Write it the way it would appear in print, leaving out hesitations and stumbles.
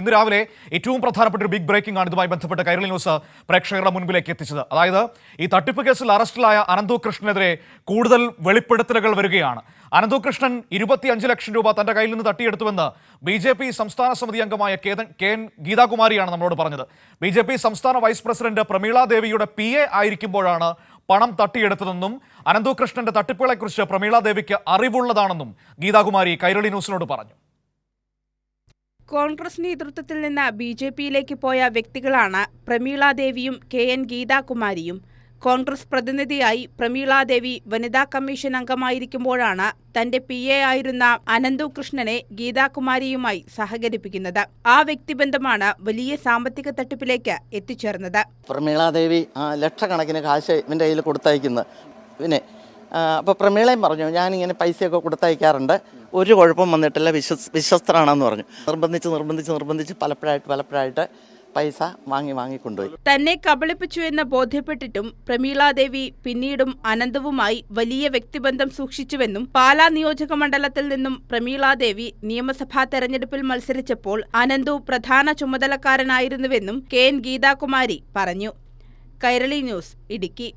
ഇന്ന് രാവിലെ ഏറ്റവും പ്രധാനപ്പെട്ട ഒരു ബിഗ് ബ്രേക്കിംഗ് ആണ് ഇതുമായി ബന്ധപ്പെട്ട കൈരളി ന്യൂസ് പ്രേക്ഷകരുടെ മുൻപിലേക്ക് എത്തിച്ചത്. അതായത് ഈ തട്ടിപ്പ് കേസിൽ അറസ്റ്റിലായ അനന്തു കൃഷ്ണനെതിരെ കൂടുതൽ വെളിപ്പെടുത്തലുകൾ വരികയാണ്. അനന്തു കൃഷ്ണൻ 25 ലക്ഷം രൂപ തന്റെ കയ്യിൽ നിന്ന് തട്ടിയെടുത്തുവെന്ന് BJP സംസ്ഥാന സമിതി അംഗമായ KN ഗീതാകുമാരിയാണ് നമ്മളോട് പറഞ്ഞത്. BJP സംസ്ഥാന വൈസ് പ്രസിഡന്റ് പ്രമീള ദേവിയുടെ PA ആയിരിക്കുമ്പോഴാണ് പണം തട്ടിയെടുത്തതെന്നും അനന്തു കൃഷ്ണന്റെ തട്ടിപ്പുകളെക്കുറിച്ച് പ്രമീള ദേവിക്ക് അറിവുള്ളതാണെന്നും ഗീതാകുമാരി കൈരളി ന്യൂസിനോട് പറഞ്ഞു. കോൺഗ്രസ് നേതൃത്വത്തിൽ നിന്ന് BJPയിലേക്ക് പോയ വ്യക്തികളാണ് പ്രമീള ദേവിയും KN ഗീതാകുമാരിയും. കോൺഗ്രസ് പ്രതിനിധിയായി പ്രമീള ദേവി വനിതാ കമ്മീഷൻ അംഗമായിരിക്കുമ്പോഴാണ് തന്റെ PA ആയിരുന്ന അനന്തു കൃഷ്ണനെ ഗീതാകുമാരിയുമായി സഹകരിപ്പിക്കുന്നത്. ആ വ്യക്തിബന്ധമാണ് വലിയ സാമ്പത്തിക തട്ടിപ്പിലേക്ക് എത്തിച്ചേർന്നത്. പ്രമീള ദേവി ലക്ഷക്കണക്കിന് കാശ് ഇവൻ്റെ കയ്യിൽ കൊടുത്തയക്കുന്നത്. പിന്നെ അപ്പോൾ പ്രമീളയും പറഞ്ഞു, ഞാനിങ്ങനെ പൈസയൊക്കെ കൊടുത്തയക്കാറുണ്ട്, ഒരു കുഴപ്പം വന്നിട്ടില്ല, വിശ്വസ്തരാണെന്ന് പറഞ്ഞു. നിർബന്ധിച്ച് പലപ്പോഴായിട്ട് പൈസ വാങ്ങിക്കൊണ്ടുപോയി. തന്നെ കബളിപ്പിച്ചു എന്ന് ബോധ്യപ്പെട്ടിട്ടും പ്രമീള ദേവി പിന്നീടും അനന്തുവുമായി വലിയ വ്യക്തിബന്ധം സൂക്ഷിച്ചുവെന്നും പാലാ നിയോജക മണ്ഡലത്തിൽ നിന്നും പ്രമീള ദേവി നിയമസഭാ തെരഞ്ഞെടുപ്പിൽ മത്സരിച്ചപ്പോൾ അനന്തു പ്രധാന ചുമതലക്കാരനായിരുന്നുവെന്നും KN ഗീതാകുമാരി പറഞ്ഞു. കൈരളി ന്യൂസ്, ഇടുക്കി.